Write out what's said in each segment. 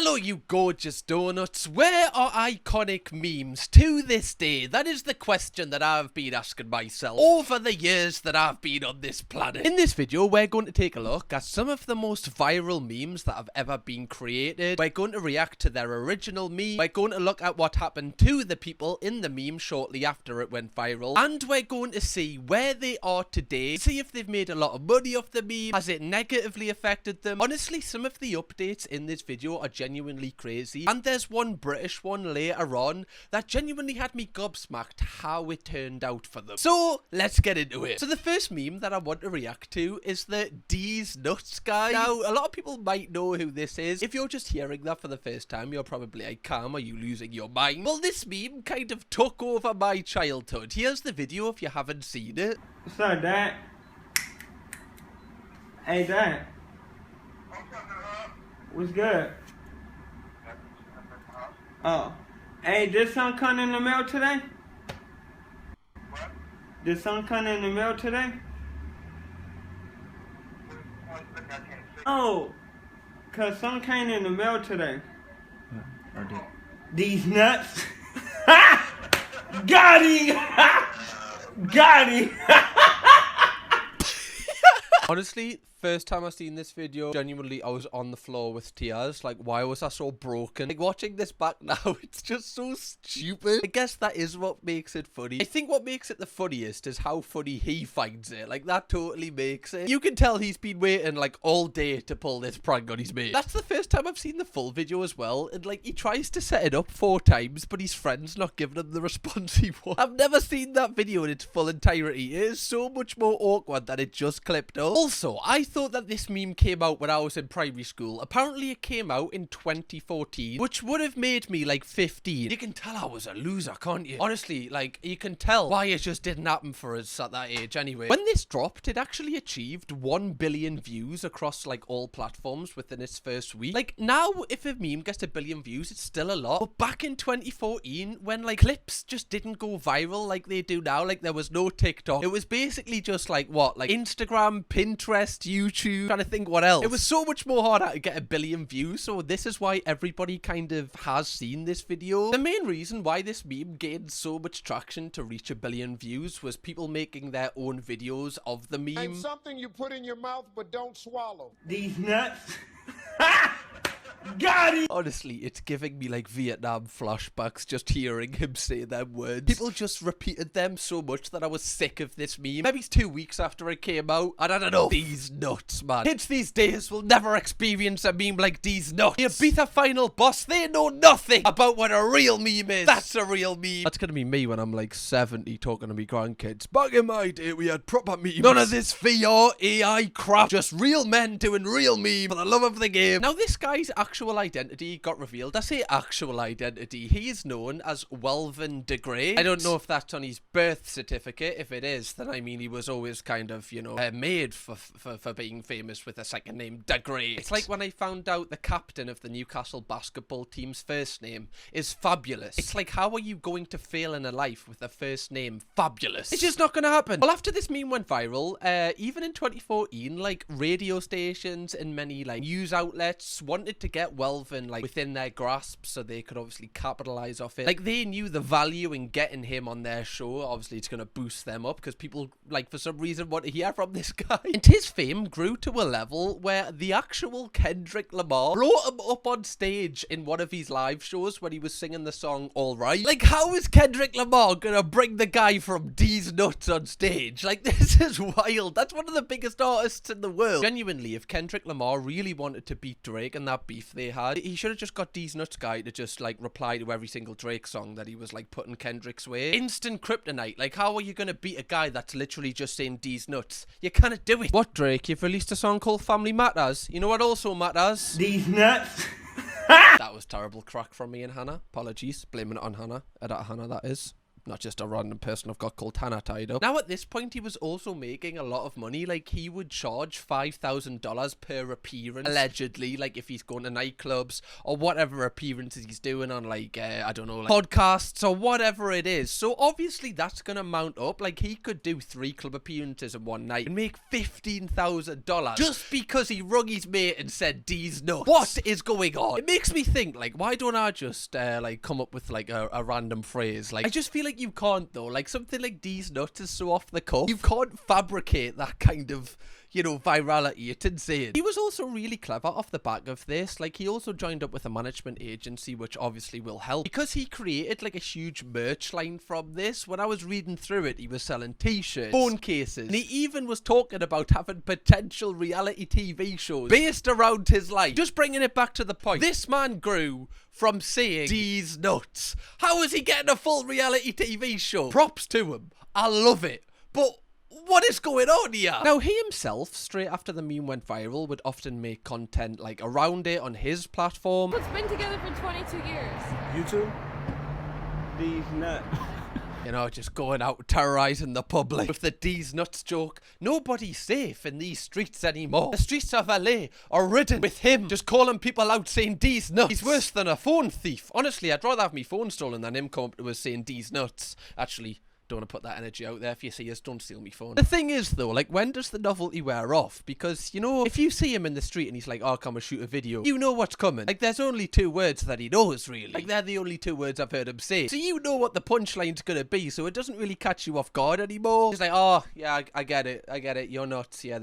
Hello you gorgeous donuts, where are iconic memes to this day? That is the question that I've been asking myself over the years that I've been on this planet. In this video we're going to take a look at some of the most viral memes that have ever been created. We're going to react to their original meme, we're going to look at what happened to the people in the meme shortly after it went viral, and we're going to see where they are today, see if they've made a lot of money off the meme, has it negatively affected them. Honestly, some of the updates in this video are genuinely crazy, and there's one British one later on that genuinely had me gobsmacked how it turned out for them. So let's get into it. So the first meme that I want to react to is the D's Nuts guy. Now a lot of people might know who this is. If you're just hearing that for the first time, you're probably like, Cam, are you losing your mind? Well, this meme kind of took over my childhood. Here's the video if you haven't seen it. What's up, Dad? Hey, Dad. What's good? Oh. Hey, did something come in the mail today? What? Did something come in the mail today? Oh. Cause something came in the mail today. I did. These nuts. Got him! Got him! Honestly, first time I seen this video, genuinely I was on the floor with tears. Like, why was I so broken? Like, watching this back now, it's just so stupid. I guess that is what makes it funny. I think what makes it the funniest is how funny he finds it. Like, that totally makes it. You can tell he's been waiting like all day to pull this prank on his mate. That's the first time I've seen the full video as well. And like, he tries to set it up 4 times, but his friend's not giving him the response he wants. I've never seen that video in its full entirety. It is so much more awkward than it just clipped up. Also, I thought that this meme came out when I was in primary school. Apparently it came out in 2014, which would have made me like 15. You can tell I was a loser, can't you? Honestly, like, you can tell why it just didn't happen for us at that age anyway. When this dropped, it actually achieved 1 billion views across like all platforms within its first week. Like, now if a meme gets 1 billion views, it's still a lot. But back in 2014, when like clips just didn't go viral like they do now, like there was no TikTok, it was basically just like what, like Instagram, Pinterest, YouTube, trying to think what else. It was so much more harder to get 1 billion views, so this is why everybody kind of has seen this video. The main reason why this meme gained so much traction to reach 1 billion views was people making their own videos of the meme. And something you put in your mouth but don't swallow. These nuts. Got him! Honestly, it's giving me like Vietnam flashbacks just hearing him say them words. People just repeated them so much that I was sick of this meme. Maybe 2 weeks after it came out, and I don't know. These nuts, man. Kids these days will never experience a meme like these nuts. The Ibiza final boss, they know nothing about what a real meme is. That's a real meme. That's gonna be me when I'm like 70 talking to me grandkids. Back in my day, we had proper memes. None of this VR, AI crap. Just real men doing real memes for the love of the game. Now, this guy's actual identity got revealed. I say actual identity. He is known as Welvin the Great. I don't know if that's on his birth certificate. If it is, then I mean he was always kind of, you know, made for being famous with a second name, the Great. It's like when I found out the captain of the Newcastle basketball team's first name is Fabulous. It's like, how are you going to fail in a life with a first name Fabulous? It's just not gonna happen. Well, after this meme went viral, even in 2014, like radio stations and many like news outlets wanted to get Welvin like within their grasp so they could obviously capitalize off it. Like, they knew the value in getting him on their show. Obviously it's gonna boost them up because people like for some reason want to hear from this guy. And his fame grew to a level where the actual Kendrick Lamar brought him up on stage in one of his live shows when he was singing the song Alright. Like, how is Kendrick Lamar gonna bring the guy from D's Nuts on stage? Like, this is wild. That's one of the biggest artists in the world. Genuinely, if Kendrick Lamar really wanted to beat Drake in that beef they had, he should have just got D's Nuts guy to just like reply to every single Drake song that he was like putting Kendrick's way. Instant kryptonite. Like, how are you gonna beat a guy that's literally just saying D's Nuts? You can't do it. What, Drake? You've released a song called Family Matters. You know what also matters? These nuts. That was terrible crack from me and Hannah. Apologies. Blaming it on Hannah. Hannah, that is. not just a random person I've got called Hannah tied up. Now at this point he was also making a lot of money. Like he would charge $5,000 per appearance, allegedly, like if he's going to nightclubs or whatever appearances he's doing on like I don't know, like podcasts or whatever it is. So obviously that's gonna mount up. Like he could do 3 club appearances in one night and make $15,000 just because he rung his mate and said D's nuts. What is going on? It makes me think, like, why don't I just like come up with like a random phrase? Like I just feel like you can't though. Like something like D's nuts is so off the cuff. You can't fabricate that kind of, you know, virality. It's insane. He was also really clever off the back of this. Like he also joined up with a management agency, which obviously will help because he created like a huge merch line from this. When I was reading through it, he was selling t-shirts, phone cases, and he even was talking about having potential reality TV shows based around his life. Just bringing it back to the point. This man grew from saying D's nuts. How is he getting a full reality TV show? Props to him. I love it. But what is going on here? Now, he himself, straight after the meme went viral, would often make content like around it on his platform. It's been together for 22 years. You two? These nuts. You know, just going out terrorizing the public with the D's nuts joke. Nobody's safe in these streets anymore. The streets of LA are ridden with him just calling people out saying D's nuts. He's worse than a phone thief. Honestly, I'd rather have my phone stolen than him come up to us saying D's nuts. Actually, don't want to put that energy out there. If you see us, don't steal me phone. The thing is though, like, when does the novelty wear off? Because, you know, if you see him in the street and he's like, oh, come and shoot a video, you know what's coming. Like, there's only 2 words that he knows, really. Like, they're the only 2 words I've heard him say. So you know what the punchline's gonna be, so it doesn't really catch you off guard anymore. He's like, oh, yeah, I get it, you're nuts, yeah.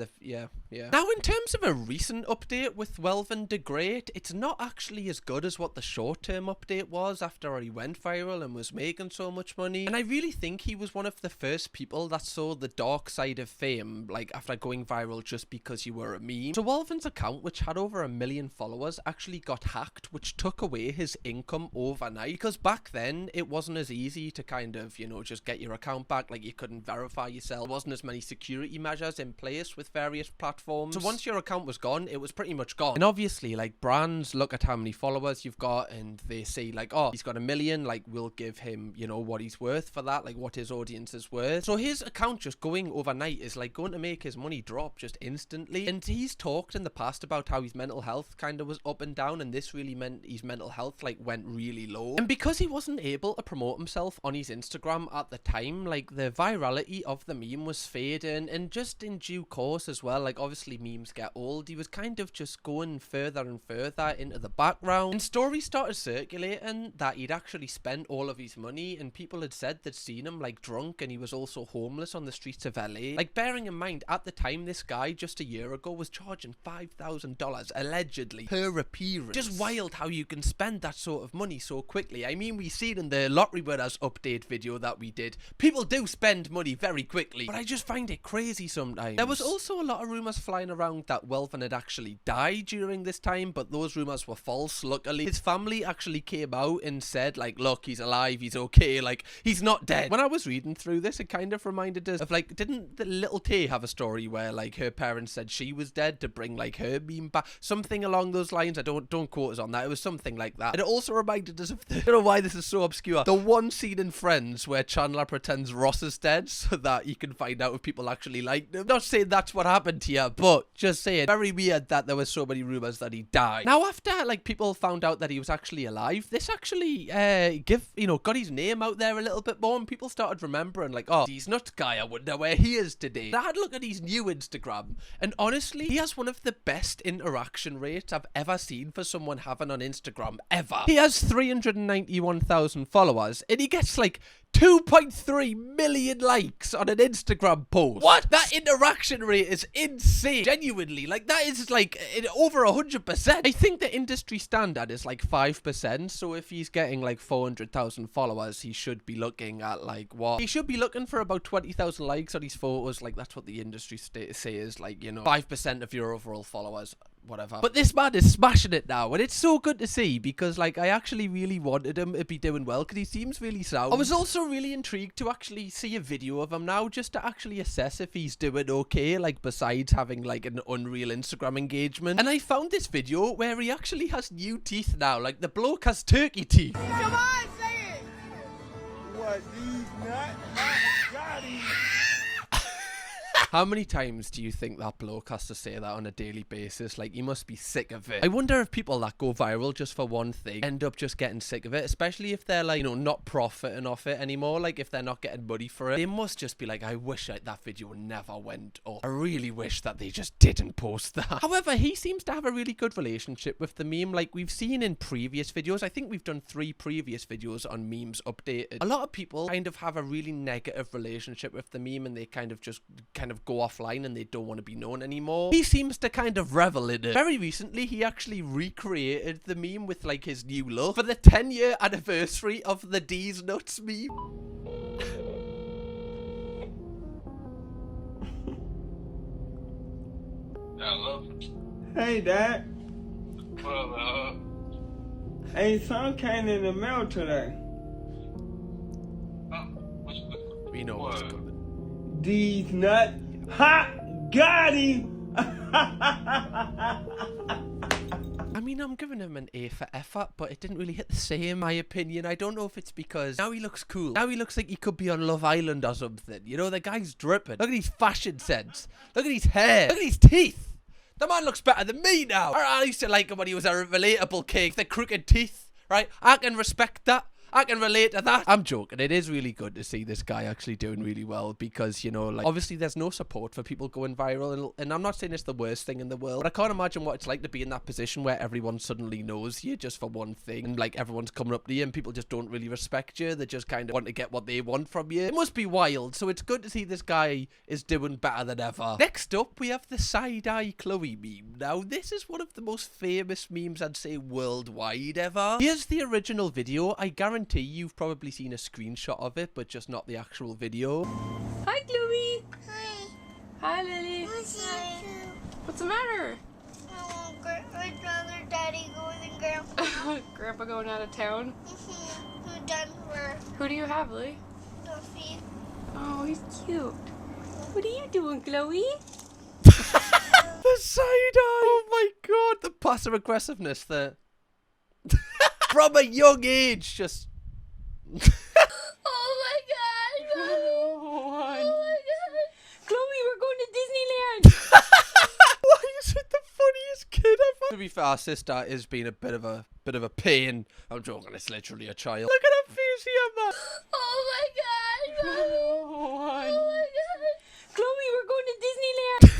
Now, in terms of a recent update with Welvin the Great, it's not actually as good as what the short-term update was after he went viral and was making so much money. And I really think he was one of the first people that saw the dark side of fame, like after going viral just because you were a meme. So Welvin's account, which had over 1 million followers, actually got hacked, which took away his income overnight. Because back then, it wasn't as easy to kind of, you know, just get your account back. Like, you couldn't verify yourself. There wasn't as many security measures in place with various platforms. So once your account was gone, it was pretty much gone. And obviously, like, brands look at how many followers you've got and they say like, oh, he's got 1 million, like, we'll give him, you know, what he's worth for that, like what his audience is worth. So his account just going overnight is like going to make his money drop just instantly. And he's talked in the past about how his mental health kind of was up and down, and this really meant his mental health like went really low. And because he wasn't able to promote himself on his Instagram at the time, like, the virality of the meme was fading, and just in due course as well, like, obviously memes get old, he was kind of just going further and further into the background, and stories started circulating that he'd actually spent all of his money, and people had said they'd seen him like drunk, and he was also homeless on the streets of LA. Like, bearing in mind at the time, this guy just a year ago was charging $5,000 allegedly per appearance. Just wild how you can spend that sort of money so quickly. I mean, we seen in the lottery winners update video that we did, people do spend money very quickly, but I just find it crazy sometimes. There was also a lot of rumours flying around that Welvin had actually died during this time, but those rumours were false. Luckily, his family actually came out and said, like, look, he's alive, he's okay, like, he's not dead. When I was reading through this, it kind of reminded us of, like, didn't the little Tay have a story where, like, her parents said she was dead to bring, like, her meme back? Something along those lines. I don't quote us on that. It was something like that. And it also reminded us of the, I don't know why this is so obscure, the one scene in Friends where Chandler pretends Ross is dead so that he can find out if people actually like him. Not saying that's what happened here, but just saying, very weird that there were so many rumors that he died. Now, after, like, people found out that he was actually alive, this actually got his name out there a little bit more, and people started remembering, like, oh, he's nuts guy, I wonder where he is today. And I had a look at his new Instagram, and honestly, he has one of the best interaction rates I've ever seen for someone having on Instagram ever. He has 391,000 followers, and he gets like 2.3 million likes on an Instagram post. What? That interaction rate is insane. Genuinely, like, that is like over 100%. I think the industry standard is like 5%. So if he's getting like 400,000 followers, he should be looking at like what? He should be looking for about 20,000 likes on his photos. Like, that's what the industry says, like, you know, 5% of your overall followers. Whatever. But this man is smashing it now, and it's so good to see, because, like, I actually really wanted him to be doing well, because he seems really sound. I was also really intrigued to actually see a video of him now, just to actually assess if he's doing okay, like, besides having, like, an unreal Instagram engagement. And I found this video where he actually has new teeth now. Like, the bloke has turkey teeth. Come on, say it! What, these nuts? Got him. How many times do you think that bloke has to say that on a daily basis? Like, he must be sick of it. I wonder if people that go viral just for one thing end up just getting sick of it, especially if they're like, you know, not profiting off it anymore. Like, if they're not getting money for it, they must just be like, I wish that video never went up. I really wish that they just didn't post that. However, he seems to have a really good relationship with the meme. Like, we've seen in previous videos, I think we've done 3 previous videos on memes updated. A lot of people kind of have a really negative relationship with the meme, and they kind of go offline and they don't want to be known anymore. He seems to kind of revel in it. Very recently, he actually recreated the meme with like his new look for the 10-year anniversary of the D's Nuts meme. Hello. Hey, Dad. Well, Hey, son came in the mail today. We know what's What? coming. These nuts. Ha! Got him! I mean, I'm giving him an A for effort, but it didn't really hit the same, in my opinion. I don't know if it's because now he looks cool. Now he looks like he could be on Love Island or something. You know, the guy's dripping. Look at his fashion sense. Look at his hair. Look at his teeth. The man looks better than me now. I used to like him when he was a relatable kid. The crooked teeth, right? I can respect that. I can relate to that. I'm joking. It is really good to see this guy actually doing really well because, you know, like, obviously there's no support for people going viral. And I'm not saying it's the worst thing in the world, but I can't imagine what it's like to be in that position where everyone suddenly knows you just for one thing. And, like, everyone's coming up to you and people just don't really respect you. They just kind of want to get what they want from you. It must be wild. So it's good to see this guy is doing better than ever. Next up, we have the side-eye Chloe meme. Now, this is one of the most famous memes, I'd say, worldwide ever. Here's the original video. I guarantee you've probably seen a screenshot of it, but just not the actual video. Hi, Chloe. Hi. Hi, Lily. Hi. What's the matter? I'd rather Daddy go than Grandpa. Grandpa going out of town? Who done for Who do you have, Lily? Duffy? Oh, he's cute. What are you doing, Chloe? The side-eye! Oh my god, the passive aggressiveness there. From a young age, just... Oh my God! Oh my God! Chloe, we're going to Disneyland. Why is it the funniest kid ever? To be fair, our sister is being a bit of a pain. I'm joking, it's literally a child. Look at her face here, man. Oh my God! Oh my God! Chloe, we're going to Disneyland.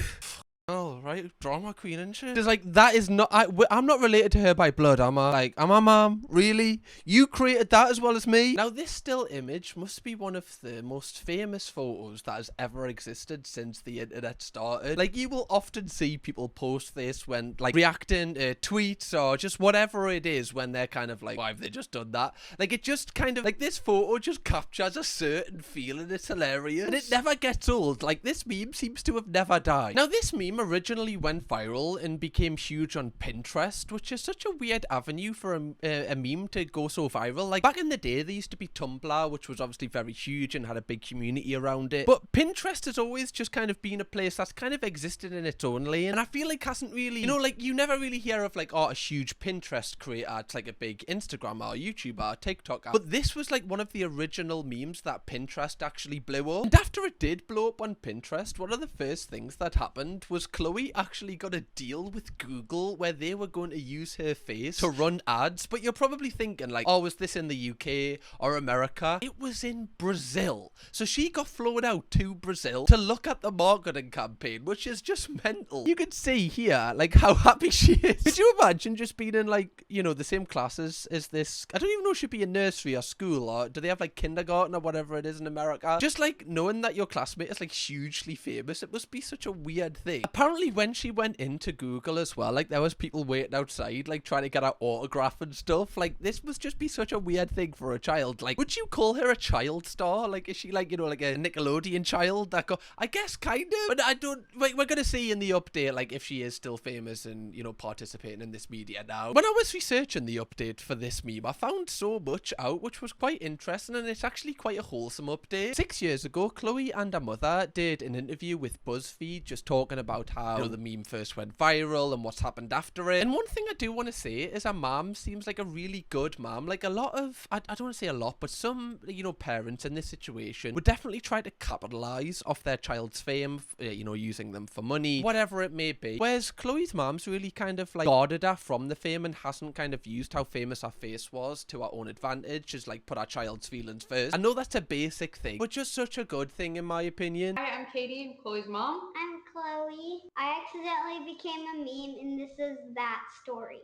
Oh, right, drama queen and shit. It's like, that is not... I'm not related to her by blood, am I? Like, am I, mom? Really? You created that as well as me? Now, this still image must be one of the most famous photos that has ever existed since the internet started. Like, you will often see people post this when, like, reacting to tweets or just whatever it is when they're kind of like, why have they just done that? Like, it just kind of... Like, this photo just captures a certain feeling. It's hilarious. And it never gets old. Like, this meme seems to have never died. Now, this meme originally went viral and became huge on Pinterest, which is such a weird avenue for a meme to go so viral. Like, back in the day, there used to be Tumblr, which was obviously very huge and had a big community around it. But Pinterest has always just kind of been a place that's kind of existed in its own lane. And I feel like hasn't really, you know, like, you never really hear of, like, oh, a huge Pinterest creator. It's like a big Instagram or YouTuber, TikToker. But this was, like, one of the original memes that Pinterest actually blew up. And after it did blow up on Pinterest, one of the first things that happened was Chloe actually got a deal with Google where they were going to use her face to run ads. But you're probably thinking, like, oh, was this in the UK or America? It was in Brazil. So she got flown out to Brazil to look at the marketing campaign, which is just mental. You can see here, like, how happy she is. Could you imagine just being in, like, you know, the same classes as this? I don't even know if she'd be in nursery or school, or do they have, like, kindergarten or whatever it is in America? Just, like, knowing that your classmate is, like, hugely famous, it must be such a weird thing. Apparently, when she went into Google as well, like, there was people waiting outside, like, trying to get her autograph and stuff. Like, this must just be such a weird thing for a child. Like, would you call her a child star? Like, is she, like, you know, like a Nickelodeon child that I guess kind of, but I don't, like, we're gonna see in the update, like, if she is still famous and, you know, participating in this media now. When I was researching the update for this meme, I found so much out, which was quite interesting, and it's actually quite a wholesome update. 6 years ago, Chloe and her mother did an interview with BuzzFeed, just talking about how, you know, the meme first went viral and what's happened after it. And one thing I do want to say is her mom seems like a really good mom. Like a lot of, I don't want to say a lot, but some, you know, parents in this situation would definitely try to capitalize off their child's fame, you know, using them for money, whatever it may be. Whereas Chloe's mom's really kind of like guarded her from the fame and hasn't kind of used how famous her face was to her own advantage, just like put our child's feelings first. I know that's a basic thing, but just such a good thing in my opinion. Hi, I'm Katie, I'm Chloe's mom. I'm Chloe. I accidentally became a meme, and this is that story.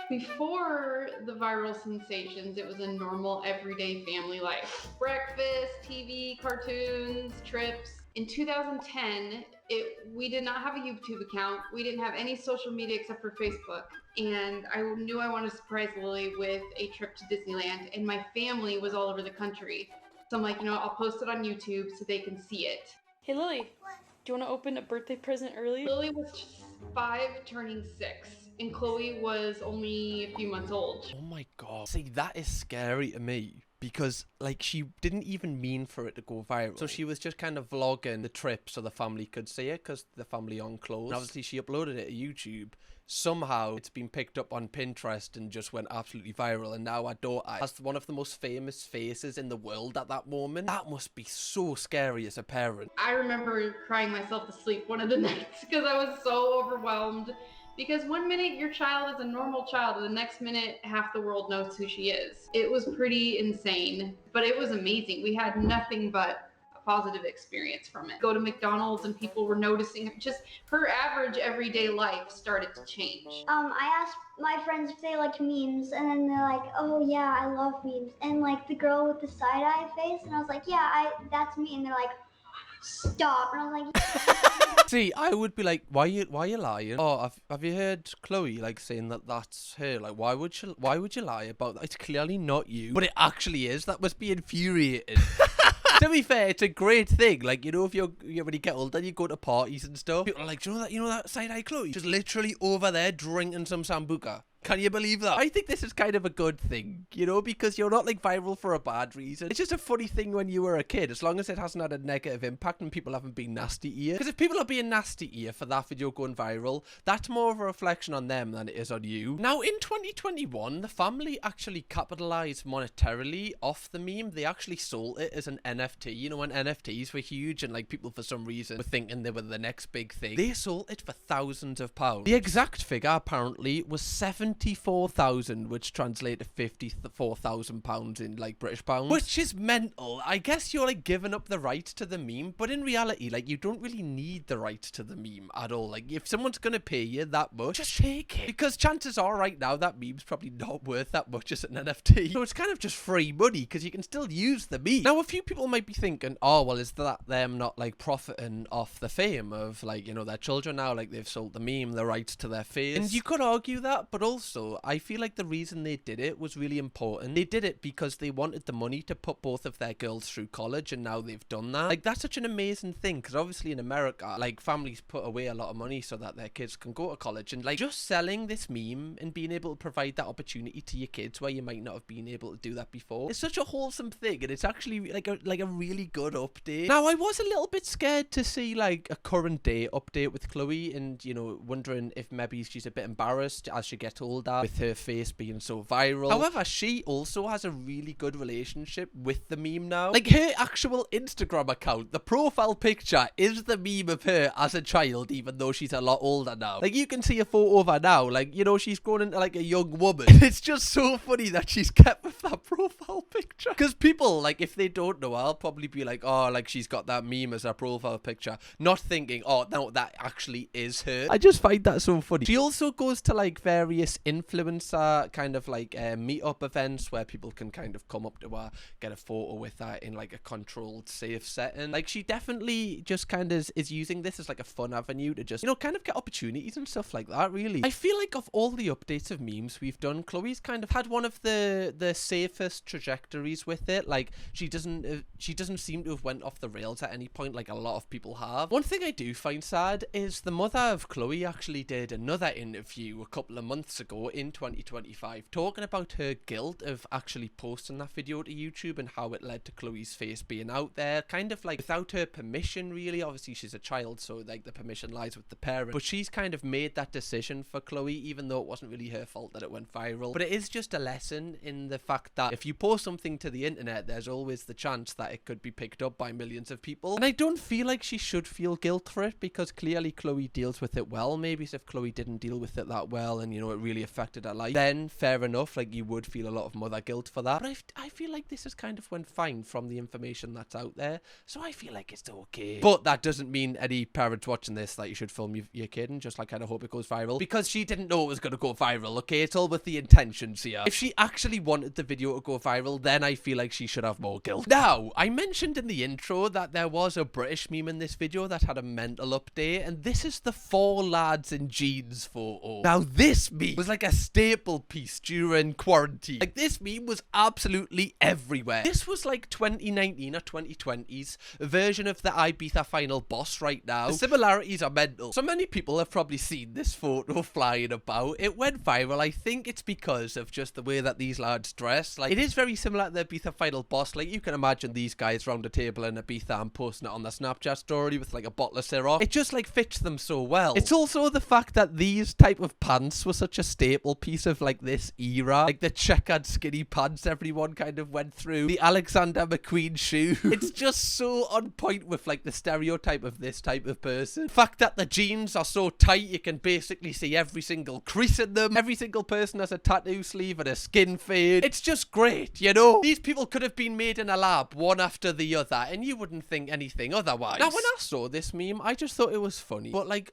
Before the viral sensations, it was a normal everyday family life. Breakfast, TV, cartoons, trips. In 2010, we did not have a YouTube account. We didn't have any social media except for Facebook. And I knew I wanted to surprise Lily with a trip to Disneyland, and my family was all over the country. So I'm like, you know, I'll post it on YouTube so they can see it. Hey, Lily. Do you want to open a birthday present early? Lily was 5 turning 6, and Chloe was only a few months old. Oh my god. See, that is scary to me. Because, like, she didn't even mean for it to go viral. So she was just kind of vlogging the trip so the family could see it, because the family aren't close. And obviously she uploaded it to YouTube. Somehow it's been picked up on Pinterest and just went absolutely viral. And now our daughter has one of the most famous faces in the world at that moment. That must be so scary as a parent. I remember crying myself to sleep one of the nights because I was so overwhelmed. Because one minute your child is a normal child, and the next minute half the world knows who she is. It was pretty insane, but it was amazing. We had nothing but a positive experience from it. Go to McDonald's and people were noticing, just her average everyday life started to change. I asked my friends if they liked memes, and then they're like, oh yeah, I love memes. And like the girl with the side-eye face, and I was like, yeah, that's me. And they're like, stop. And I was like, See, I would be like, why you lying? Oh, have you heard Chloe like saying that that's her? Like, why would you lie about that? It's clearly not you, but it actually is. That must be infuriating. To be fair, it's a great thing. Like, you know, if when you get older, you go to parties and stuff. People are like, do you know that side-eye Chloe? Just literally over there drinking some sambuca. Can you believe that? I think this is kind of a good thing, you know, because you're not like viral for a bad reason. It's just a funny thing when you were a kid, as long as it hasn't had a negative impact and people haven't been nasty to you. Because if people are being nasty to you for that video going viral, that's more of a reflection on them than it is on you. Now, in 2021, the family actually capitalized monetarily off the meme. They actually sold it as an NFT. You know, when NFTs were huge and like people for some reason were thinking they were the next big thing. They sold it for thousands of pounds. The exact figure apparently was 74,000, which translates to 54,000 pounds in like British pounds, which is mental. I guess you're like giving up the right to the meme, but in reality, like, you don't really need the right to the meme at all. Like, if someone's gonna pay you that much, just take it, because chances are right now that meme's probably not worth that much as an NFT. So it's kind of just free money because you can still use the meme. Now, a few people might be thinking, oh well, is that them not like profiting off the fame of, like, you know, their children now? Like, they've sold the meme, the rights to their face. And you could argue that, but also I feel like the reason they did it was really important. They did it because they wanted the money to put both of their girls through college, and now they've done that. Like, that's such an amazing thing, because obviously in America, like, families put away a lot of money so that their kids can go to college, and like, just selling this meme and being able to provide that opportunity to your kids where you might not have been able to do that before, it's such a wholesome thing, and it's actually like a really good update. Now, I was a little bit scared to see like a current day update with Chloe, and, you know, wondering if maybe she's a bit embarrassed as she gets older with her face being so viral. However, she also has a really good relationship with the meme now. Like, her actual Instagram account, the profile picture is the meme of her as a child, even though she's a lot older now. Like, you can see a photo of her now, like, you know, she's grown into like a young woman. It's just so funny that she's kept with that profile picture, because people, like, if they don't know, I'll probably be like, oh, like, she's got that meme as her profile picture, not thinking, oh no, that actually is her. I just find that so funny. She also goes to like various influencer kind of like meetup events where people can kind of come up to her, get a photo with her in like a controlled, safe setting. Like, she definitely just kind of is using this as like a fun avenue to just, you know, kind of get opportunities and stuff like that, really. I feel like of all the updates of memes we've done, Chloe's kind of had one of the safest trajectories with it. Like, she doesn't seem to have went off the rails at any point like a lot of people have. One thing I do find sad is the mother of Chloe actually did another interview a couple of months ago in 2025 talking about her guilt of actually posting that video to YouTube and how it led to Chloe's face being out there, kind of like without her permission really. Obviously she's a child, so like the permission lies with the parent, but she's kind of made that decision for Chloe, even though it wasn't really her fault that it went viral. But it is just a lesson in the fact that if you post something to the internet, there's always the chance that it could be picked up by millions of people. And I don't feel like she should feel guilt for it, because clearly Chloe deals with it well. Maybe if Chloe didn't deal with it that well and, you know, it really affected her life, then fair enough, like you would feel a lot of mother guilt for that. But I feel like this has kind of went fine from the information that's out there, so I feel like it's okay. But that doesn't mean any parents watching this that you should film your kid and just like kind of hope it goes viral, because she didn't know it was going to go viral, okay? It's all with the intentions here. If she actually wanted the video to go viral, then I feel like she should have more guilt. Now, I mentioned in the intro that there was a British meme in this video that had a mental update, and this is the 4 lads in jeans photo. Now, this meme was like a staple piece during quarantine. Like, this meme was absolutely everywhere. This was like 2019 or 2020's version of the Ibiza final boss right now. The similarities are mental. So many people have probably seen this photo flying about. It went viral. I think it's because of just the way that these lads dress. Like, it is very similar to the Ibiza final boss. Like, you can imagine these guys round a table in Ibiza and posting it on their Snapchat story with like a bottle of syrup. It just like fits them so well. It's also the fact that these type of pants were such a staple piece of like this era. Like the checkered skinny pants everyone kind of went through. The Alexander McQueen shoe. It's just so on point with like the stereotype of this type of person. The fact that the jeans are so tight you can basically see every single crease in them. Every single person has a tattoo sleeve and a skin fade. It's just great, you know? These people could have been made in a lab one after the other and you wouldn't think anything otherwise. Now, when I saw this meme, I just thought it was funny. But like,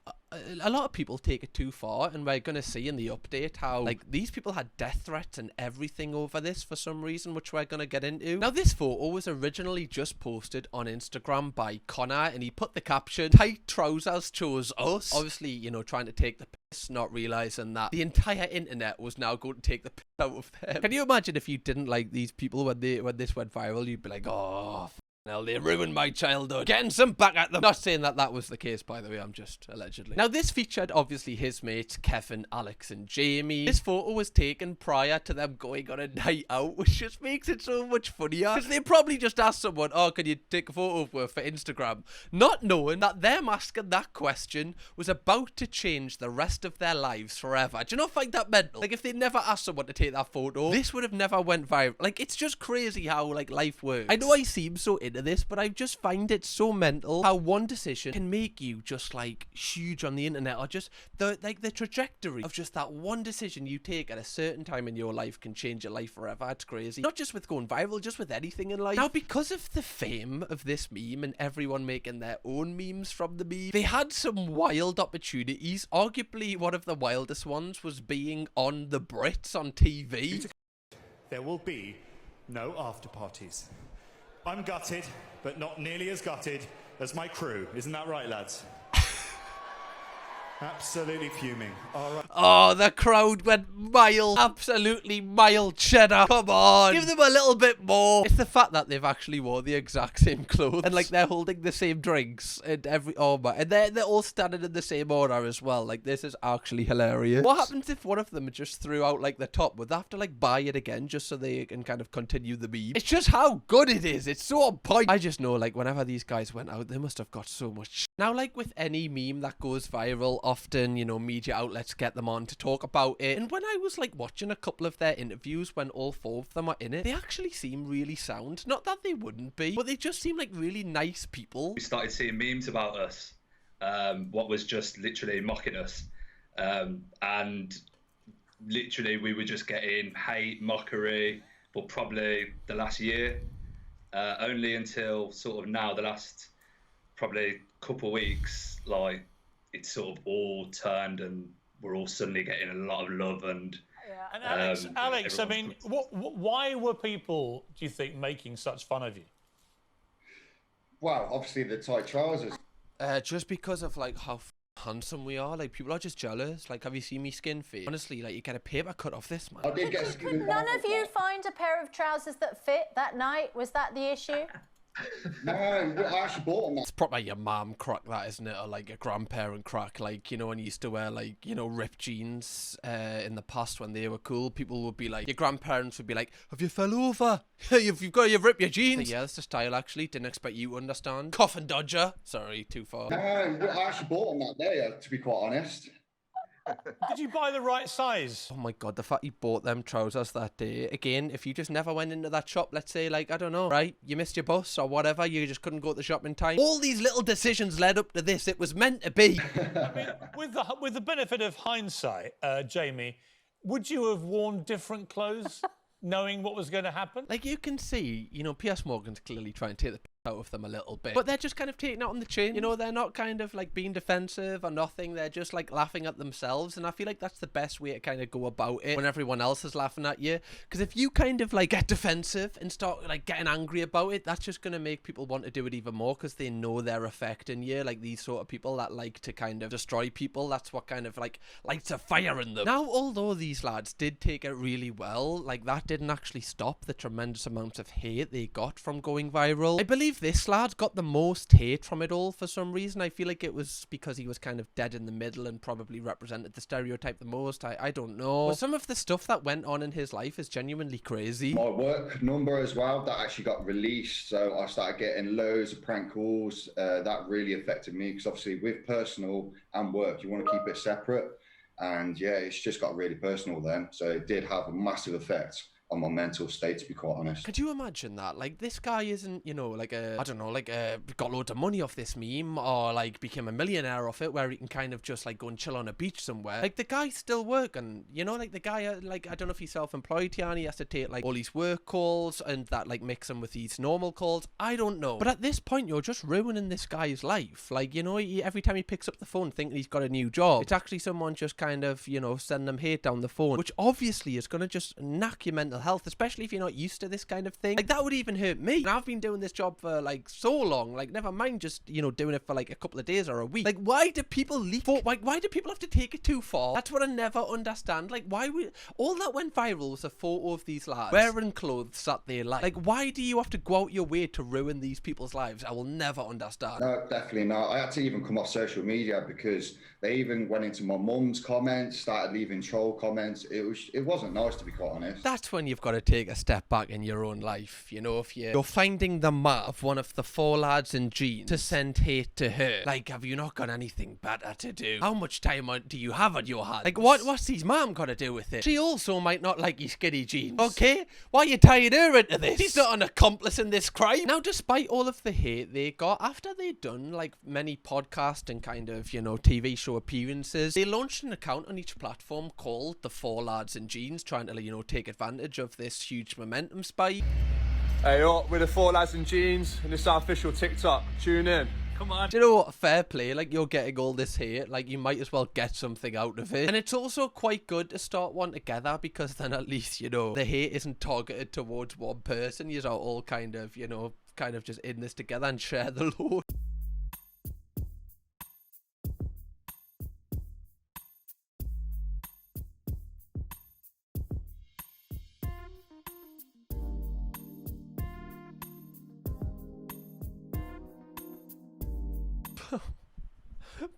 a lot of people take it too far, and we're gonna see in the update how like these people had death threats and everything over this for some reason, which we're gonna get into. Now, this photo was originally just posted on Instagram by Connor, and he put the caption, "Tight trousers chose us." Obviously, you know, trying to take the piss, not realizing that the entire internet was now going to take the piss out of them. Can you imagine if you didn't like these people when this went viral? You'd be like, oh, now they ruined my childhood. Getting some back at them. Not saying that that was the case, by the way. I'm just allegedly. Now, this featured obviously his mates Kevin, Alex, and Jamie. This photo was taken prior to them going on a night out, which just makes it so much funnier. Because they probably just asked someone, "Oh, can you take a photo of her for Instagram?" Not knowing that them asking that question was about to change the rest of their lives forever. Do you not find that mental? Like, if they never asked someone to take that photo, this would have never went viral. Like, it's just crazy how like life works. I know I seem so into this, but I just find it so mental how one decision can make you just like huge on the internet, or just the trajectory of just that one decision you take at a certain time in your life can change your life forever. It's crazy. Not just with going viral, just with anything in life. Now, because of the fame of this meme and everyone making their own memes from the meme, they had some wild opportunities. Arguably one of the wildest ones was being on the Brits on TV. There will be no after parties. I'm gutted, but not nearly as gutted as my crew. Isn't that right, lads? Absolutely fuming. All right. Oh, the crowd went mild. Absolutely mild cheddar. Come on. Give them a little bit more. It's the fact that they've actually wore the exact same clothes. And like they're holding the same drinks. And and they're all standing in the same order as well. Like, this is actually hilarious. What happens if one of them just threw out like the top? Would they have to like buy it again just so they can kind of continue the meme? It's just how good it is. It's so on point. I just know like whenever these guys went out, they must have got so much. Now, like with any meme that goes viral, often, you know, media outlets get them on to talk about it. And when I was like watching a couple of their interviews when all 4 of them are in it, they actually seem really sound. Not that they wouldn't be, but they just seem like really nice people. We started seeing memes about us, what was just literally mocking us. And literally we were just getting hate, mockery, but probably the last year, only until sort of now, the last probably couple weeks, like, it's sort of all turned and we're all suddenly getting a lot of love. And Alex, I mean, why were people, do you think, making such fun of you? Well, obviously the tight trousers. Just because of like how handsome we are. Like, people are just jealous. Like, have you seen me skin fit? Honestly, like, you get a paper cut off this, man. I did get Could none of you find a pair of trousers that fit that night? Was that the issue? No, I actually bought them that. It's probably your mum crack, that, isn't it? Or like a grandparent crack. Like, you know, when you used to wear like, you know, ripped jeans in the past when they were cool, people would be like, your grandparents would be like, have you fell over? you've ripped your jeans. So yeah, that's the style actually. Didn't expect you to understand. Coffin dodger. Sorry, too far. No, I actually bought them that day, to be quite honest. Did you buy the right size? Oh my god, the fact he bought them trousers that day. Again, if you just never went into that shop, let's say, like, I don't know, right? You missed your bus or whatever, you just couldn't go to the shop in time. All these little decisions led up to this. It was meant to be. I mean, with the benefit of hindsight, Jamie, would you have worn different clothes knowing what was going to happen? Like, you can see, you know, Piers Morgan's clearly trying to take the piss out of them a little bit. But they're just kind of taking it on the chin. You know, they're not kind of, like, being defensive or nothing. They're just, like, laughing at themselves. And I feel like that's the best way to kind of go about it when everyone else is laughing at you. Because if you kind of, like, get defensive and start, like, getting angry about it, that's just going to make people want to do it even more because they know they're affecting you. Like, these sort of people that like to kind of destroy people, that's what kind of, like, lights a fire in them. Now, although these lads did take it really well, like, that didn't actually stop the tremendous amount of hate they got from going viral. I believe this lad got the most hate from it all for some reason. I feel like it was because he was kind of dead in the middle and probably represented the stereotype the most. I don't know. But some of the stuff that went on in his life is genuinely crazy. My work number as well, that actually got released. So I started getting loads of prank calls. That really affected me because obviously with personal and work, you want to keep it separate. And yeah, it's just got really personal then. So it did have a massive effect on my mental state, to be quite honest. Could you imagine that? Like, this guy isn't, you know, like I don't know, like got loads of money off this meme or like became a millionaire off it where he can kind of just like go and chill on a beach somewhere. Like, the guy's still working, you know, like the guy, like, I don't know if he's self-employed here and he has to take like all these work calls and that like mix them with these normal calls. I don't know. But at this point, you're just ruining this guy's life. Like, you know, every time he picks up the phone thinking he's got a new job, it's actually someone just kind of, you know, sending him hate down the phone, which obviously is going to just knock your mental health, especially if you're not used to this kind of thing. Like, that would even hurt me. And I've been doing this job for like so long, like, never mind just, you know, doing it for like a couple of days or a week. Like, why do people leak? Why do people have to take it too far? That's what I never understand. Like, why would all that went viral was a photo of these lads wearing clothes that they like. Like, why do you have to go out your way to ruin these people's lives? I will never understand. No, definitely not. I had to even come off social media because they even went into my mum's comments, started leaving troll comments. It wasn't nice, to be quite honest. That's when you've got to take a step back in your own life. You know, if you're finding the mat of one of the 4 lads in jeans to send hate to her, like, have you not got anything better to do? How much time do you have on your hands? Like, what's his mum got to do with it? She also might not like your skinny jeans. Okay, why are you tying her into this? She's not an accomplice in this crime. Now, despite all of the hate they got, after they'd done like many podcast and kind of, you know, TV show appearances, they launched an account on each platform called the 4 Lads in Jeans, trying to, you know, take advantage of this huge momentum spike. Hey, we're the 4 Lads in Jeans, and this is our official TikTok. Tune in. Come on. Do you know what? Fair play. Like, you're getting all this hate. Like, you might as well get something out of it. And it's also quite good to start one together because then at least, you know, the hate isn't targeted towards one person. You're all kind of, you know, kind of just in this together and share the load.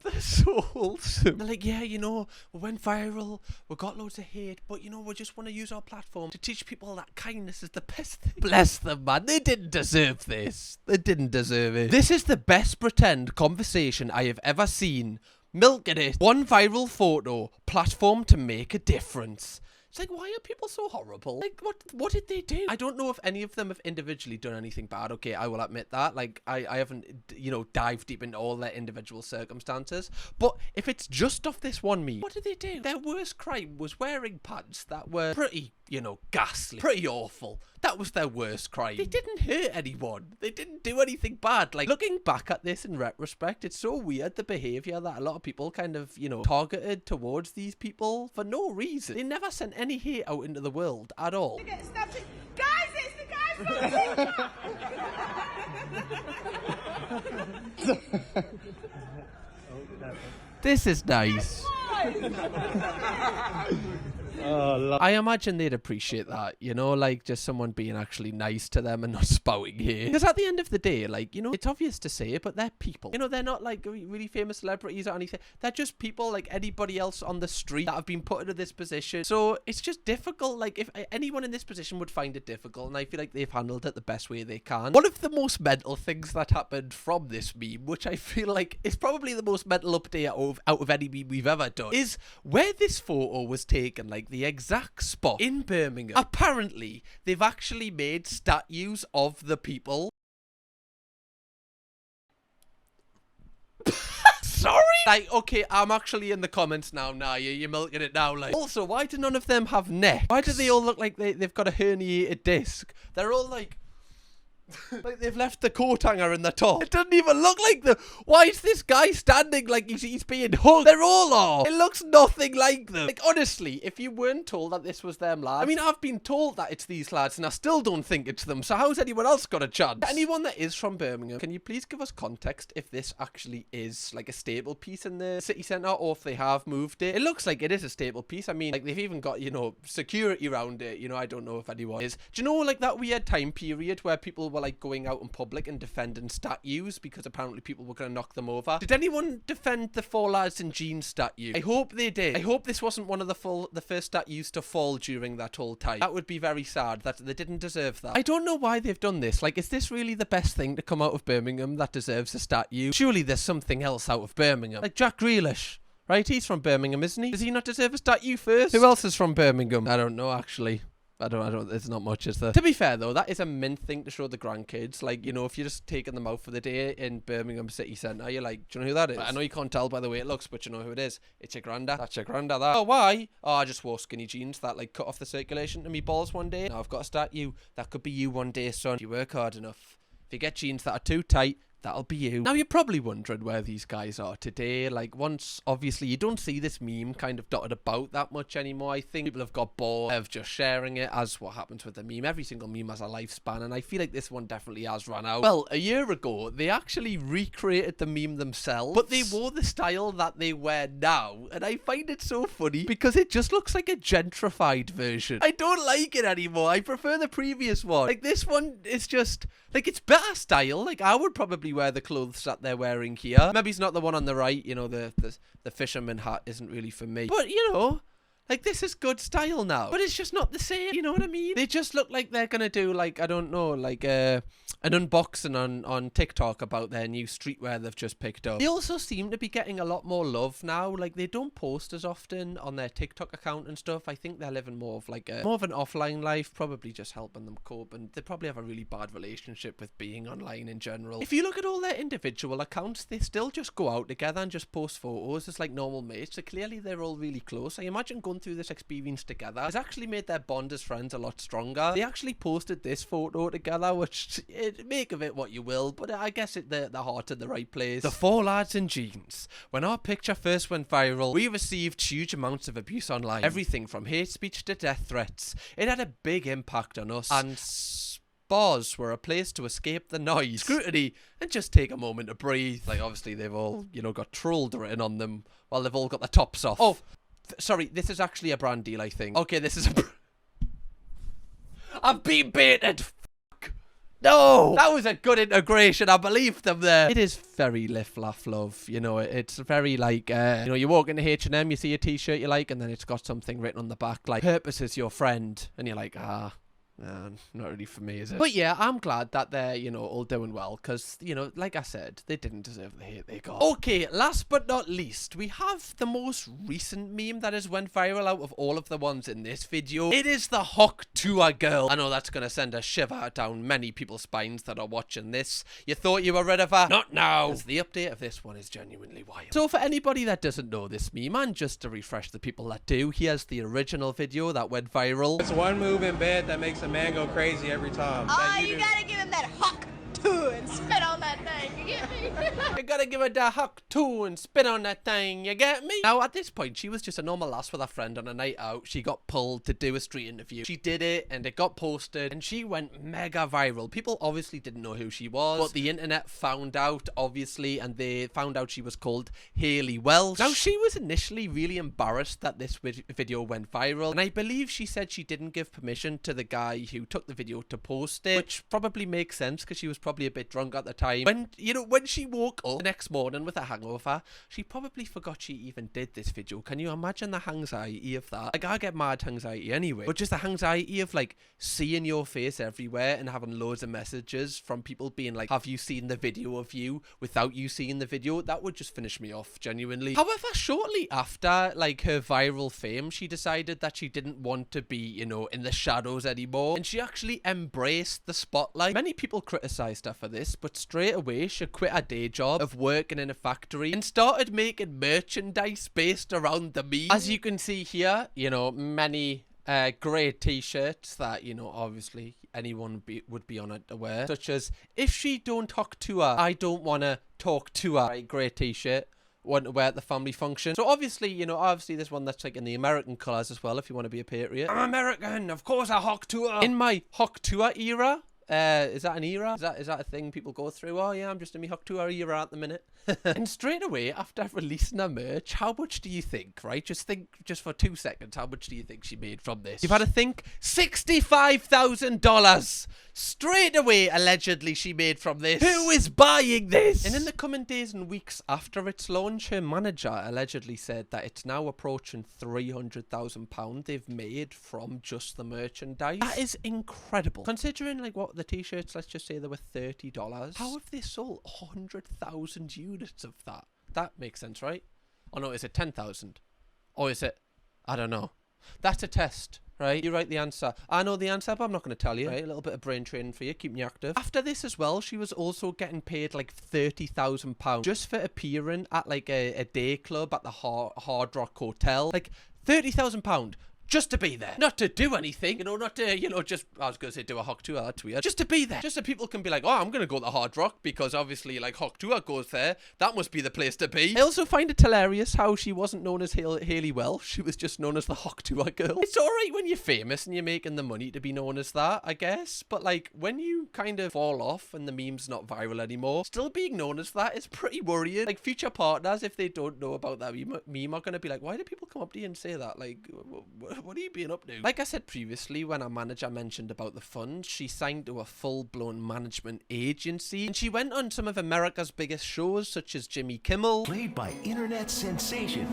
They're so wholesome. They're like, yeah, you know, we went viral, we got loads of hate, but, you know, we just want to use our platform to teach people that kindness is the best thing. Bless them, man. They didn't deserve this. They didn't deserve it. This is the best pretend conversation I have ever seen. Milking it. One viral photo, platform to make a difference. It's like, why are people so horrible? Like, what did they do? I don't know if any of them have individually done anything bad. Okay, I will admit that. Like, I haven't, you know, dived deep into all their individual circumstances. But if it's just off this one meme, what did they do? Their worst crime was wearing pants that were pretty, you know, ghastly. Pretty awful. That was their worst crime. They didn't hurt anyone. They didn't do anything bad. Like, looking back at this in retrospect, it's so weird, the behaviour that a lot of people kind of, you know, targeted towards these people for no reason. They never sent any hate out into the world at all. Guys, it's the guy from This is nice. I imagine they'd appreciate that, you know, like just someone being actually nice to them and not spouting here. Because at the end of the day, like, you know, it's obvious to say it, but they're people. You know, they're not like really famous celebrities or anything. They're just people like anybody else on the street that have been put into this position. So it's just difficult. Like, if anyone in this position would find it difficult, and I feel like they've handled it the best way they can. One of the most mental things that happened from this meme, which I feel like is probably the most mental update out of any meme we've ever done, is where this photo was taken, like the exact spot in Birmingham. Apparently, they've actually made statues of the people. Sorry? Like, okay, I'm actually in the comments now. Nah, you're milking it now. Like, also, why do none of them have necks? Why do they all look like they've got a herniated disc? They're all like... like they've left the coat hanger in the top. It doesn't even look like the... Why is this guy standing like he's being hugged? They're all off. It looks nothing like them. Like, honestly, if you weren't told that this was them lads... I mean, I've been told that it's these lads and I still don't think it's them. So how's anyone else got a chance? Anyone that is from Birmingham, can you please give us context if this actually is like a staple piece in the city centre or if they have moved it? It looks like it is a staple piece. I mean, like they've even got, you know, security around it. You know, I don't know if anyone is. Do you know like that weird time period where people were like going out in public and defending statues because apparently people were going to knock them over? Did anyone defend the 4 lads in jeans statue? I hope they did. I hope this wasn't one of the first statues to fall during that whole time. That would be very sad. That they didn't deserve that. I don't know why they've done this. Like, is this really the best thing to come out of Birmingham that deserves a statue? Surely there's something else out of Birmingham. Like Jack Grealish. Right? He's from Birmingham, isn't he? Does he not deserve a statue first? Who else is from Birmingham? I don't know, actually. I don't, there's not much, is there? To be fair, though, that is a mint thing to show the grandkids. Like, you know, if you're just taking them out for the day in Birmingham City Centre, you're like, do you know who that is? I know you can't tell by the way it looks, but you know who it is. It's your granda. That's your granda, that. Oh, why? Oh, I just wore skinny jeans that, like, cut off the circulation to me balls one day. Now I've got a statue. That could be you one day, son. If you work hard enough. If you get jeans that are too tight, that'll be you. Now, you're probably wondering where these guys are today. Like, once, obviously, you don't see this meme kind of dotted about that much anymore. I think people have got bored of just sharing it, as what happens with the meme. Every single meme has a lifespan, and I feel like this one definitely has run out. Well, a year ago, they actually recreated the meme themselves, but they wore the style that they wear now, and I find it so funny because it just looks like a gentrified version. I don't like it anymore. I prefer the previous one. Like, this one is just... like, it's better style. Like, I would probably wear the clothes that they're wearing here. Maybe it's not the one on the right, you know, the fisherman hat isn't really for me. But, you know, like, this is good style now. But it's just not the same, you know what I mean? They just look like they're gonna do, like, I don't know, like, an unboxing on TikTok about their new streetwear they've just picked up. They also seem to be getting a lot more love now. Like, they don't post as often on their TikTok account and stuff. I think they're living more of like more of an offline life, probably just helping them cope, and they probably have a really bad relationship with being online in general. If you look at all their individual accounts, they still just go out together and just post photos as like normal mates. So clearly they're all really close. I imagine going through this experience together has actually made their bond as friends a lot stronger. They actually posted this photo together, which make of it what you will, but I guess the heart in the right place. The 4 lads in jeans. When our picture first went viral, we received huge amounts of abuse online. Everything from hate speech to death threats. It had a big impact on us, and spas were a place to escape the noise, scrutiny, and just take a moment to breathe. Like, obviously they've all, you know, got trolled written on them while they've all got the tops off. Oh, sorry, this is actually a brand deal, I think. Okay, this is a... I've been baited! No! That was a good integration. I believed them there. It is very lift, laugh, love. You know, it's very like, you know, you walk into H&M, you see a t-shirt you like, and then it's got something written on the back like, purpose is your friend. And you're like, not really for me, is it? But yeah, I'm glad that they're, you know, all doing well, because, you know, like I said, they didn't deserve the hate they got. Okay, last but not least, we have the most recent meme that has went viral out of all of the ones in this video. It is the Hawk Tuah girl. I know that's going to send a shiver down many people's spines that are watching this. You thought you were rid of her? Not now. Because the update of this one is genuinely wild. So for anybody that doesn't know this meme, and just to refresh the people that do, here's the original video that went viral. It's one move in bed that makes a man go crazy every time. Oh, you gotta give him that hawk to and spit on that thing. You get me? You gotta give it a huck too and spin on that thing, you get me? Now, at this point, she was just a normal lass with a friend on a night out. She got pulled to do a street interview. She did it, and it got posted, and she went mega viral. People obviously didn't know who she was, but the internet found out, obviously, and they found out she was called Hayley Welsh. Now, she was initially really embarrassed that this video went viral, and I believe she said she didn't give permission to the guy who took the video to post it, which probably makes sense because she was probably a bit drunk at the time. When she woke up the next morning with a hangover, she probably forgot she even did this video. Can you imagine the anxiety of that? Like, I get mad anxiety anyway, but just the anxiety of like seeing your face everywhere and having loads of messages from people being like, have you seen the video of you, without you seeing the video, that would just finish me off, genuinely. However, shortly after like her viral fame, she decided that she didn't want to be, you know, in the shadows anymore, and she actually embraced the spotlight. Many people criticized her for this, but straight away she quit her day job of working in a factory and started making merchandise based around the meme. As you can see here, you know, many great t-shirts that, you know, obviously anyone would be on it to wear, such as, if she don't talk to her, I don't want to talk to her. Right, great t-shirt, want to wear at the family function. So obviously, you know, obviously this one that's like in the American colours as well, if you want to be a patriot. I'm American, of course I hock to her. In my hock to her era, is that an era? Is that a thing people go through? Oh yeah, I'm just in my hock to her era at the minute. And straight away after releasing her merch, how much do you think, right? Just think, just for 2 seconds, how much do you think she made from this? You've had to think, $65,000 straight away, allegedly, she made from this. Who is buying this? And in the coming days and weeks after its launch, her manager allegedly said that it's now approaching £300,000 they've made from just the merchandise. That is incredible. Considering like what the t-shirts, let's just say they were $30. How have they sold 100,000 units of that? That makes sense, right? Oh no, is it 10,000? Or is it, I don't know. That's a test, right? You write the answer. I know the answer, but I'm not going to tell you. Right? A little bit of brain training for you, keeping you active. After this as well, she was also getting paid like £30,000 just for appearing at like a day club at the Hard Rock Hotel. Like £30,000. Just to be there. Not to do anything, you know, not to, you know, just, I was going to say do a Hock Tuah, that's weird. Just to be there. Just so people can be like, oh, I'm going to go to the Hard Rock because obviously, like, Hock Tuah goes there. That must be the place to be. I also find it hilarious how she wasn't known as Hayley Welsh. She was just known as the Hock Tuah girl. It's alright when you're famous and you're making the money to be known as that, I guess. But, like, when you kind of fall off and the meme's not viral anymore, still being known as that is pretty worrying. Like, future partners, if they don't know about that meme, are going to be like, why do people come up to you and say that? Like, what are you being up to? Like I said previously, when our manager mentioned about the funds, she signed to a full-blown management agency, and she went on some of America's biggest shows, such as Jimmy Kimmel. Played by internet sensation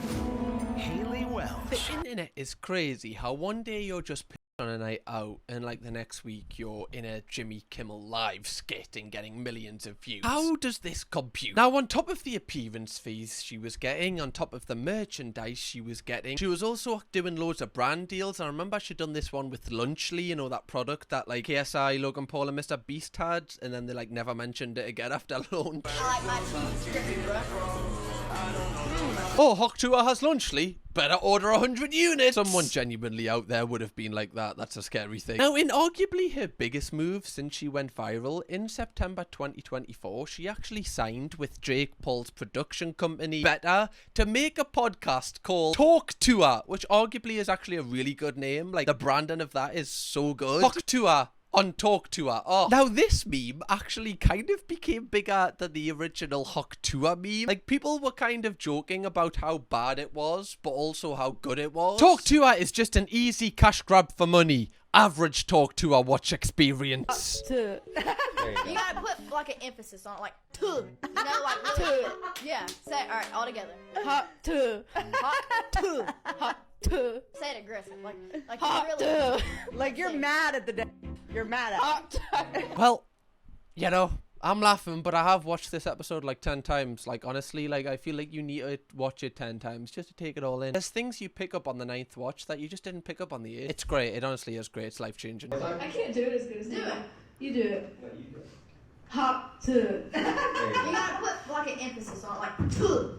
Hayley Welsh. The internet is crazy how one day you're just on a night out and like the next week you're in a Jimmy Kimmel live skit and getting millions of views. How does this compute? Now, on top of the appearance fees she was getting, on top of the merchandise she was getting, she was also doing loads of brand deals. I remember she'd done this one with Lunchly, you know, that product that like KSI, Logan Paul and Mr. Beast had, and then they like never mentioned it again after launch. Oh, Hock Tuah has Lunchly. Better order 100 units. Someone genuinely out there would have been like that. That's a scary thing. Now, in arguably her biggest move since she went viral, in September 2024, she actually signed with Jake Paul's production company, Better, to make a podcast called Talk Tuah, which arguably is actually a really good name. Like, the branding of that is so good. Hock Tuah on Talk Tuah. Oh. Now, this meme actually kind of became bigger than the original Hock Tuah meme. Like, people were kind of joking about how bad it was, but also how good it was. Talk Tuah is just an easy cash grab for money. Average Talk Tuah watch experience. You gotta put like an emphasis on it, like tuh. You know, like really, yeah. Say it, all right, all together. Hot tuh. Hot tuh. Hot tuh. Say it aggressive, like hot really. Tuh. Like you're mad at the day. You're mad at it. Well, you know, I'm laughing, but I have watched this episode like 10 times. Like, honestly, like, I feel like you need to watch it 10 times just to take it all in. There's things you pick up on the 9th watch that you just didn't pick up on the 8th. It's great. It honestly is great. It's life-changing. I can't do it as good as you. You do it. Hot tuh. You gotta put like an emphasis on it, like tuh.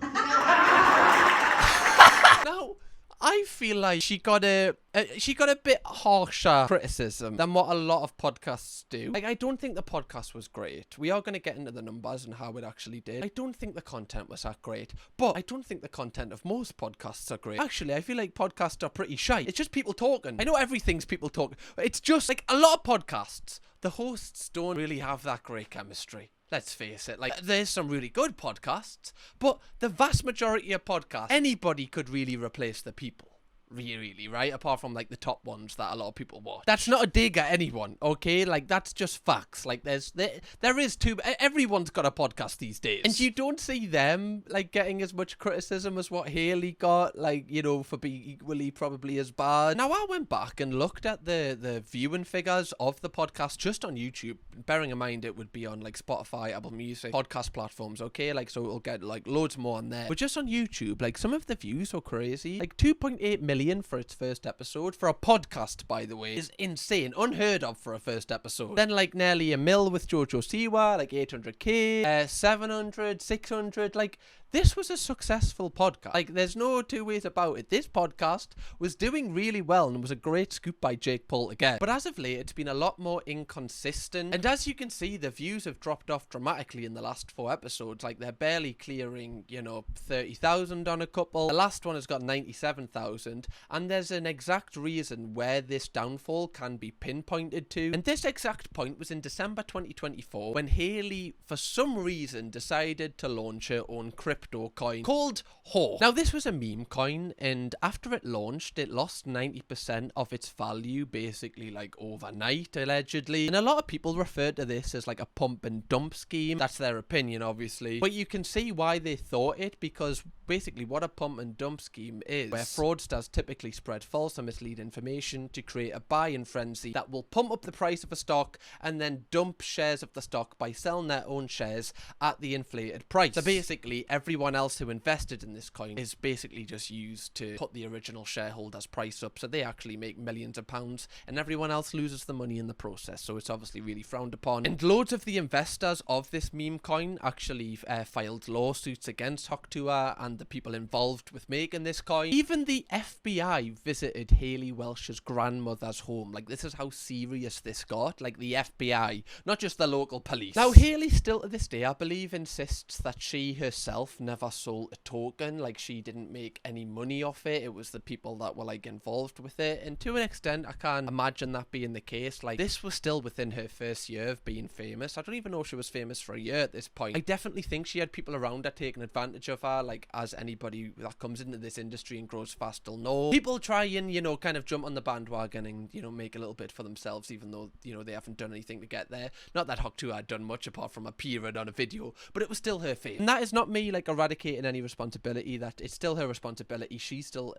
No. I feel like she got a bit harsher criticism than what a lot of podcasts do. Like, I don't think the podcast was great. We are going to get into the numbers and how it actually did. I don't think the content was that great, but I don't think the content of most podcasts are great. Actually, I feel like podcasts are pretty shy. It's just people talking. I know everything's people talking. It's just like a lot of podcasts, the hosts don't really have that great chemistry. Let's face it, like, there's some really good podcasts, but the vast majority of podcasts, anybody could really replace the people. Really, right? Apart from, like, the top ones that a lot of people watch. That's not a dig at anyone, okay? Like, that's just facts. Like, there is everyone's got a podcast these days. And you don't see them, like, getting as much criticism as what Hayley got, like, you know, for being equally probably as bad. Now, I went back and looked at the viewing figures of the podcast just on YouTube, bearing in mind it would be on, like, Spotify, Apple Music, podcast platforms, okay? Like, so it'll get, like, loads more on there. But just on YouTube, like, some of the views are crazy. Like, 2.8 million for its first episode. For a podcast, by the way, is insane. Unheard of for a first episode. Then, like, nearly 1 mil with Jojo Siwa, like 800k, 700, 600, like, this was a successful podcast. Like, there's no two ways about it. This podcast was doing really well and was a great scoop by Jake Paul again. But as of late, it's been a lot more inconsistent. And as you can see, the views have dropped off dramatically in the last 4 episodes. Like, they're barely clearing, you know, 30,000 on a couple. The last one has got 97,000. And there's an exact reason where this downfall can be pinpointed to. And this exact point was in December 2024 when Hayley, for some reason, decided to launch her own crypto coin called Hawk. Now, this was a meme coin, and after it launched, it lost 90% of its value basically like overnight, allegedly. And a lot of people refer to this as like a pump and dump scheme. That's their opinion, obviously. But you can see why they thought it, because basically what a pump and dump scheme is, where fraudsters typically spread false and mislead information to create a buying frenzy that will pump up the price of a stock and then dump shares of the stock by selling their own shares at the inflated price. So basically, everyone else who invested in this coin is basically just used to put the original shareholders' price up, so they actually make millions of pounds and everyone else loses the money in the process. So it's obviously really frowned upon. And loads of the investors of this meme coin actually filed lawsuits against Tuah and the people involved with making this coin. Even the FBI visited Hayley Welsh's grandmother's home. Like, this is how serious this got. Like, the FBI, not just the local police. Now, Hayley still to this day, I believe, insists that she herself never sold a token. Like, she didn't make any money off it. It was the people that were, like, involved with it. And to an extent, I can't imagine that being the case. Like, this was still within her first year of being famous. I don't even know if she was famous for a year at this point. I definitely think she had people around her taking advantage of her, like, as anybody that comes into this industry and grows fast will know. People try and, you know, kind of jump on the bandwagon and, you know, make a little bit for themselves, even though, you know, they haven't done anything to get there. Not that Tuah had done much apart from appearing on a video, but it was still her fame. And that is not me, like, eradicating any responsibility. That it's still her responsibility. She still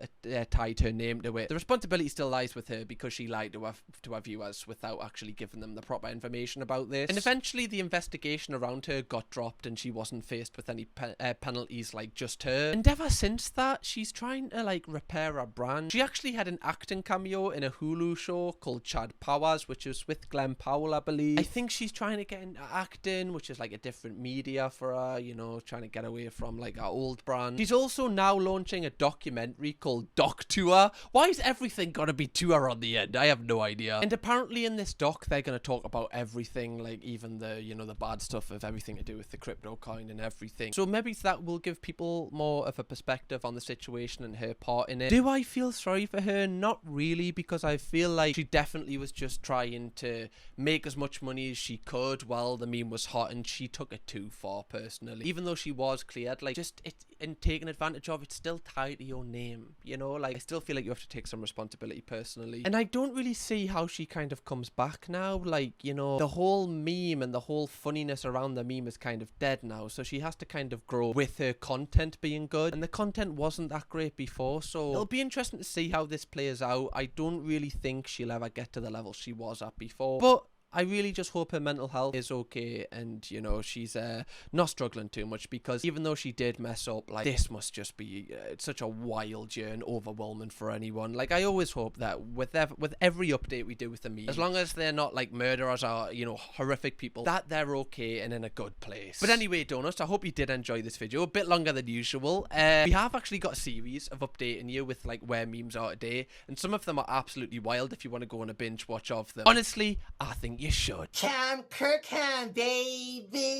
tied her name to it. The responsibility still lies with her because she lied to her viewers without actually giving them the proper information about this. And eventually the investigation around her got dropped and she wasn't faced with any penalties like just her. And ever since that, she's trying to, like, repair her brand. She actually had an acting cameo in a Hulu show called Chad Powers, which was with Glenn Powell, I believe. I think she's trying to get into acting, which is like a different media for her, you know, trying to get away from, like, her old brand. She's also now launching a documentary called Doc Tuah. Why is everything gotta be Tuah on the end? I have no idea. And apparently in this doc, they're gonna talk about everything, like even the, you know, the bad stuff of everything to do with the crypto coin and everything. So maybe that will give people more of a perspective on the situation and her part in it. Do I feel sorry for her? Not really, because I feel like she definitely was just trying to make as much money as she could while the meme was hot, and she took it too far personally. Even though she was cleared, like, just it and taken advantage of, it's still tied to your name, you know? Like, I still feel like you have to take some responsibility personally. And I don't really see how she kind of comes back now. Like, you know, the whole meme and the whole funniness around the meme is kind of dead now, so she has to kind of grow with her content being good, and the content wasn't that great before, so it'll be interesting to see how this plays out. I don't really think she'll ever get to the level she was at before, but I really just hope her mental health is okay and, you know, she's not struggling too much, because even though she did mess up, like, this must just be such a wild year and overwhelming for anyone. Like, I always hope that with every update we do with the meme, as long as they're not like murderers or, you know, horrific people, that they're okay and in a good place. But anyway, Donuts, I hope you did enjoy this video. A bit longer than usual. We have actually got a series of updating you with like where memes are today, and some of them are absolutely wild if you want to go on a binge watch of them. Honestly, I think you should. Kirkham, baby.